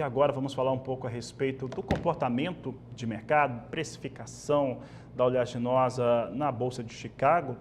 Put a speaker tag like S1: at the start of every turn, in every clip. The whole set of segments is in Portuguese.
S1: agora vamos falar um pouco a respeito do comportamento de mercado, precificação da oleaginosa na Bolsa de Chicago.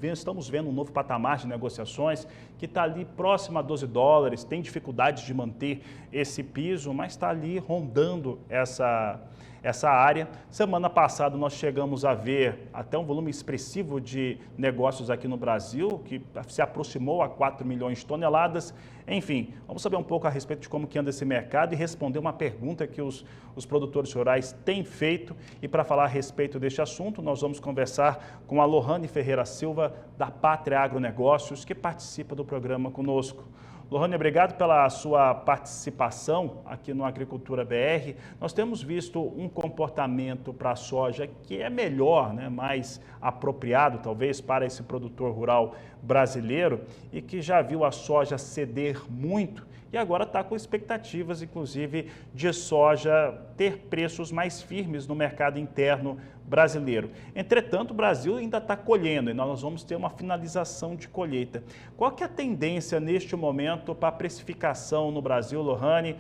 S1: Estamos vendo um novo patamar de negociações que está ali próximo a 12 dólares, tem dificuldade de manter esse piso, mas está ali rondando essa área. Semana passada nós chegamos a ver até um volume expressivo de negócios aqui no Brasil, que se aproximou a 4 milhões de toneladas. Enfim, vamos saber um pouco a respeito de como que anda esse mercado e responder uma pergunta que os produtores rurais têm feito. E para falar a respeito deste assunto, nós vamos conversar com a Lohane Ferreira Silva, da Pátria Agronegócios, que participa do programa conosco. Lohane, obrigado pela sua participação aqui no Agricultura BR. Nós temos visto um comportamento para a soja que é melhor, né, mais apropriado talvez para esse produtor rural brasileiro e que já viu a soja ceder muito e agora está com expectativas, inclusive, de soja ter preços mais firmes no mercado interno brasileiro. Entretanto, o Brasil ainda está colhendo e nós vamos ter uma finalização de colheita. Qual que é a tendência neste momento para a precificação no Brasil, Lohane?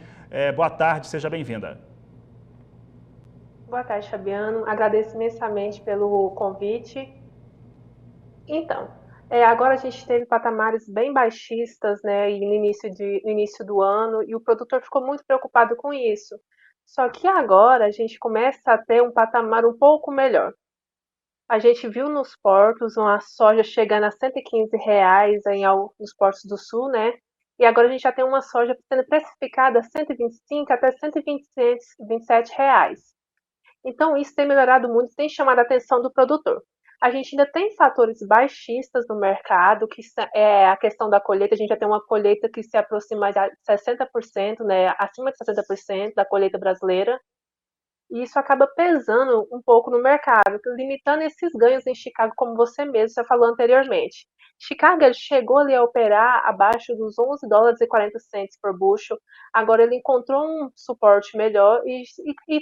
S1: Boa tarde, seja bem-vinda.
S2: Boa tarde, Fabiano. Agradeço imensamente pelo convite. Então, agora a gente teve patamares bem baixistas, né, no início do ano, e o produtor ficou muito preocupado com isso. Só que agora a gente começa a ter um patamar um pouco melhor. A gente viu nos portos uma soja chegando a R$ 115 nos portos do sul, né? E agora a gente já tem uma soja sendo precificada a 125 até R$ 127. Então isso tem melhorado muito, tem chamado a atenção do produtor. A gente ainda tem fatores baixistas no mercado, que é a questão da colheita. A gente já tem uma colheita que se aproxima de 60%, né, acima de 60% da colheita brasileira. E isso acaba pesando um pouco no mercado, limitando esses ganhos em Chicago, como você mesmo já falou anteriormente. Chicago ele chegou ali a operar abaixo dos 11 dólares e 40 centos por bushel. Agora ele encontrou um suporte melhor e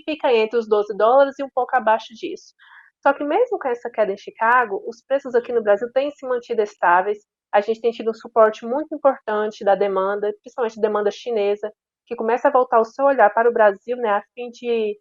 S2: fica entre os 12 dólares e um pouco abaixo disso. Só que mesmo com essa queda em Chicago, os preços aqui no Brasil têm se mantido estáveis. A gente tem tido um suporte muito importante da demanda, principalmente demanda chinesa, que começa a voltar o seu olhar para o Brasil, né, a fim de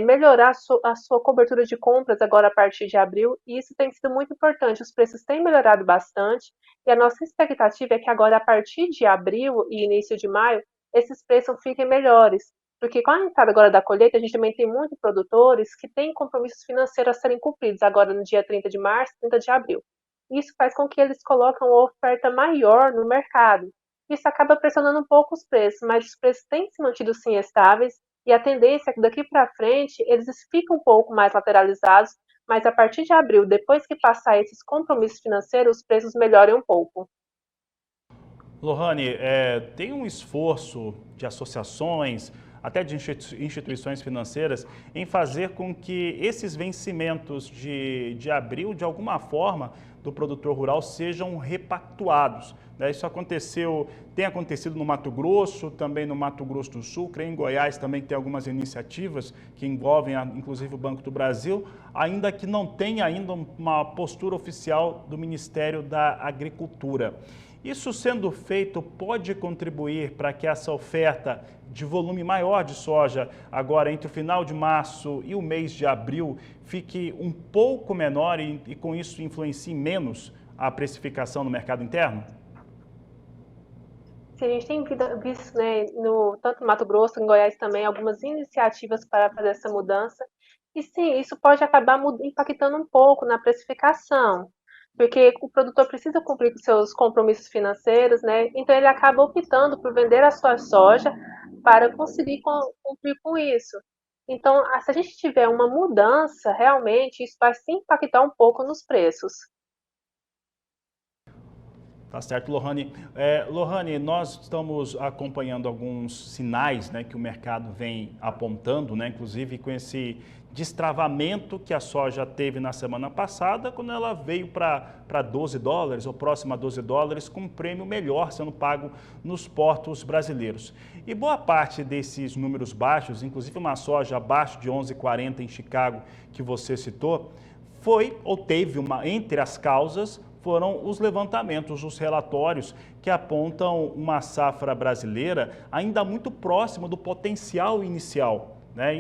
S2: melhorar a sua cobertura de compras agora a partir de abril, e isso tem sido muito importante. Os preços têm melhorado bastante, e a nossa expectativa é que agora, a partir de abril e início de maio, esses preços fiquem melhores. Porque com a entrada agora da colheita, a gente também tem muitos produtores que têm compromissos financeiros a serem cumpridos agora no dia 30 de março, 30 de abril. Isso faz com que eles coloquem uma oferta maior no mercado. Isso acaba pressionando um pouco os preços, mas os preços têm se mantido sim estáveis, e a tendência é que daqui para frente eles ficam um pouco mais lateralizados, mas a partir de abril, depois que passar esses compromissos financeiros, os preços melhorem um pouco.
S1: Lohane, tem um esforço de associações, até de instituições financeiras, em fazer com que esses vencimentos de abril, de alguma forma, do produtor rural sejam repactuados. Né? Isso tem acontecido no Mato Grosso, também no Mato Grosso do Sul, creio em Goiás também tem algumas iniciativas que envolvem, inclusive, o Banco do Brasil, ainda que não tenha ainda uma postura oficial do Ministério da Agricultura. Isso sendo feito pode contribuir para que essa oferta de volume maior de soja, agora entre o final de março e o mês de abril, fique um pouco menor e com isso influencie menos a precificação no mercado interno?
S2: Sim, a gente tem visto, né, tanto no Mato Grosso, em Goiás também, algumas iniciativas para fazer essa mudança. E sim, isso pode acabar impactando um pouco na precificação, porque o produtor precisa cumprir com seus compromissos financeiros, né? Então ele acaba optando por vender a sua soja para conseguir cumprir com isso. Então, se a gente tiver uma mudança, realmente isso vai se impactar um pouco nos preços.
S1: Tá certo, Lohane. Lohane, nós estamos acompanhando alguns sinais, né, que o mercado vem apontando, né, inclusive com esse destravamento que a soja teve na semana passada, quando ela veio para 12 dólares, ou próximo a 12 dólares, com um prêmio melhor sendo pago nos portos brasileiros. E boa parte desses números baixos, inclusive uma soja abaixo de 11,40 em Chicago, que você citou, foi ou teve entre as causas, foram os levantamentos, os relatórios que apontam uma safra brasileira ainda muito próxima do potencial inicial.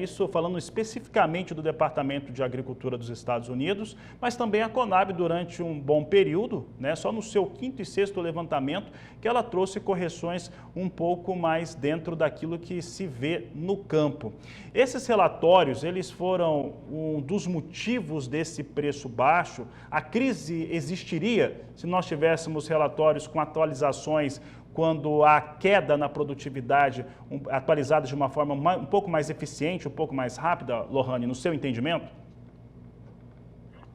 S1: Isso falando especificamente do Departamento de Agricultura dos Estados Unidos, mas também a Conab durante um bom período, só no seu 5º e 6º levantamento, que ela trouxe correções um pouco mais dentro daquilo que se vê no campo. Esses relatórios, eles foram um dos motivos desse preço baixo. A crise existiria se nós tivéssemos relatórios com atualizações quando há queda na produtividade atualizada de uma forma um pouco mais eficiente, um pouco mais rápida, Lohane, no seu entendimento?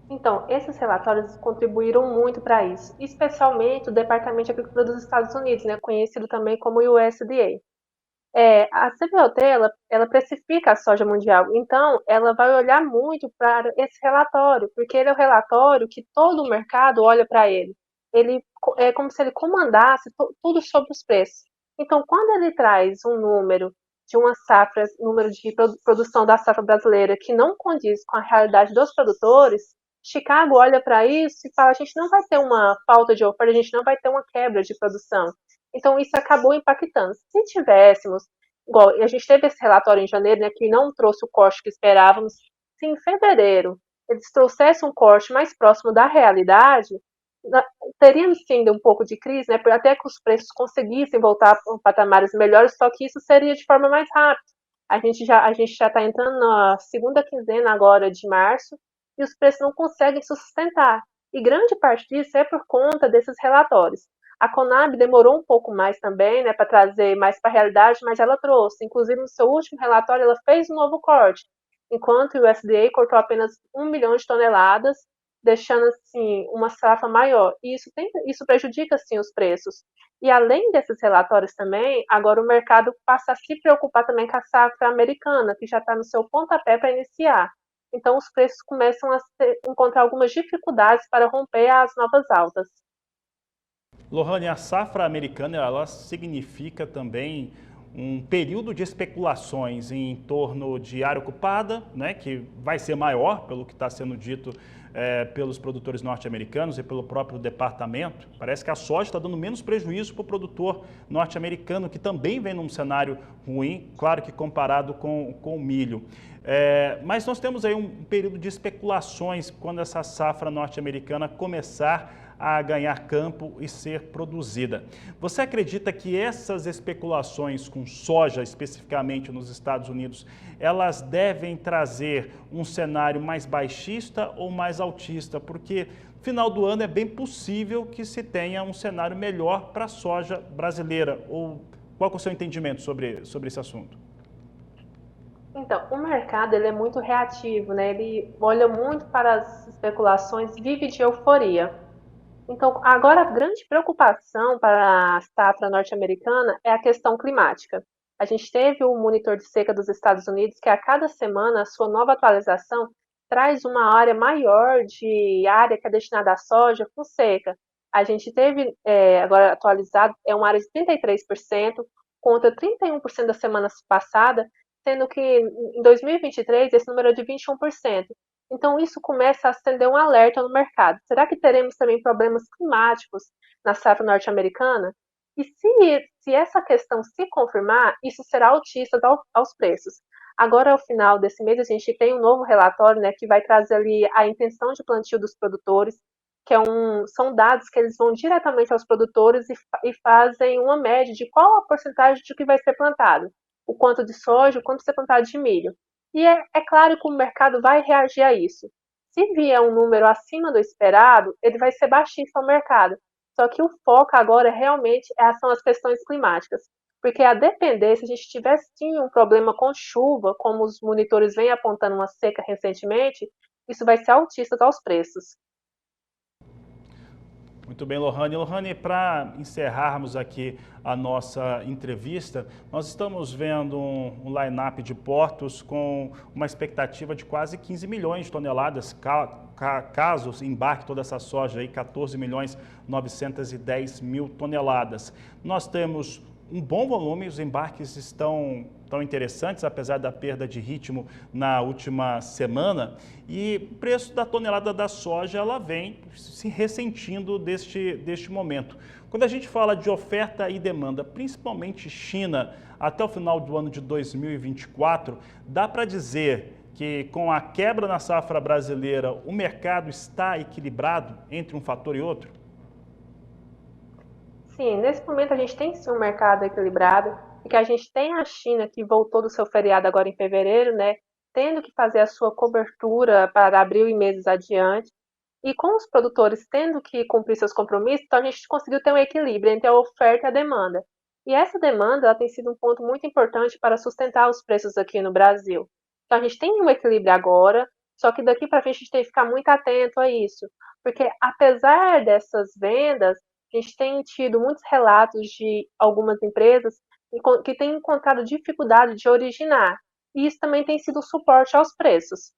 S2: Então, esses relatórios contribuíram muito para isso, especialmente o Departamento de Agricultura dos Estados Unidos, conhecido também como USDA. A CBOT, ela precifica a soja mundial, então ela vai olhar muito para esse relatório, porque ele é o relatório que todo o mercado olha para ele. Ele é como se ele comandasse tudo sobre os preços. Então, quando ele traz um número de uma safra, número de produção da safra brasileira que não condiz com a realidade dos produtores, Chicago olha para isso e fala: a gente não vai ter uma falta de oferta, a gente não vai ter uma quebra de produção. Então, isso acabou impactando. Se tivéssemos, igual a gente teve esse relatório em janeiro, que não trouxe o corte que esperávamos, se em fevereiro eles trouxessem um corte mais próximo da realidade, teríamos sim um pouco de crise, até que os preços conseguissem voltar para patamares melhores, só que isso seria de forma mais rápida. A gente já está entrando na segunda quinzena agora de março e os preços não conseguem sustentar. E grande parte disso é por conta desses relatórios. A Conab demorou um pouco mais também, para trazer mais para a realidade, mas ela trouxe. Inclusive, no seu último relatório, ela fez um novo corte, enquanto o USDA cortou apenas 1 milhão de toneladas, deixando assim uma safra maior. E isso prejudica assim os preços. E além desses relatórios também, agora o mercado passa a se preocupar também com a safra americana, que já está no seu pontapé para iniciar. Então os preços começam a encontrar algumas dificuldades para romper as novas altas.
S1: Lohane, a safra americana, ela significa também um período de especulações em torno de área ocupada, que vai ser maior, pelo que está sendo dito pelos produtores norte-americanos e pelo próprio departamento. Parece que a soja está dando menos prejuízo para o produtor norte-americano, que também vem num cenário ruim, claro que comparado com o milho. Mas nós temos aí um período de especulações quando essa safra norte-americana começar a ganhar campo e ser produzida. Você acredita que essas especulações com soja, especificamente nos Estados Unidos, elas devem trazer um cenário mais baixista ou mais altista? Porque no final do ano é bem possível que se tenha um cenário melhor para a soja brasileira. Ou qual é o seu entendimento sobre esse assunto?
S2: Então, o mercado ele é muito reativo, ele olha muito para as especulações, vive de euforia. Então, agora a grande preocupação para a safra norte-americana é a questão climática. A gente teve o monitor de seca dos Estados Unidos, que a cada semana a sua nova atualização traz uma área maior de área que é destinada à soja com seca. A gente teve agora atualizado, é uma área de 33% contra 31% da semana passada, sendo que em 2023 esse número é de 21%. Então, isso começa a acender um alerta no mercado. Será que teremos também problemas climáticos na safra norte-americana? E se essa questão se confirmar, isso será altista aos preços. Agora, ao final desse mês, a gente tem um novo relatório, que vai trazer ali a intenção de plantio dos produtores, que são dados que eles vão diretamente aos produtores e fazem uma média de qual a porcentagem de que vai ser plantado. O quanto de soja, o quanto vai ser plantado de milho. E é claro que o mercado vai reagir a isso. Se vier um número acima do esperado, ele vai ser baixista ao mercado. Só que o foco agora realmente são as questões climáticas. Porque a depender, se a gente tivesse sim um problema com chuva, como os monitores vêm apontando uma seca recentemente, isso vai ser altista aos preços.
S1: Muito bem, Lohane. Lohane, para encerrarmos aqui a nossa entrevista, nós estamos vendo um line-up de portos com uma expectativa de quase 15 milhões de toneladas, caso embarque toda essa soja aí, 14 milhões 910 mil toneladas. Nós temos um bom volume, os embarques tão interessantes, apesar da perda de ritmo na última semana, e o preço da tonelada da soja ela vem se ressentindo deste momento. Quando a gente fala de oferta e demanda, principalmente China, até o final do ano de 2024, dá para dizer que com a quebra na safra brasileira, o mercado está equilibrado entre um fator e outro?
S2: Sim, nesse momento a gente tem sim um mercado equilibrado, porque a gente tem a China que voltou do seu feriado agora em fevereiro, né, tendo que fazer a sua cobertura para abril e meses adiante, e com os produtores tendo que cumprir seus compromissos, então a gente conseguiu ter um equilíbrio entre a oferta e a demanda. E essa demanda ela tem sido um ponto muito importante para sustentar os preços aqui no Brasil. Então a gente tem um equilíbrio agora, só que daqui para frente a gente tem que ficar muito atento a isso, porque apesar dessas vendas, a gente tem tido muitos relatos de algumas empresas que têm encontrado dificuldade de originar. E isso também tem sido suporte aos preços.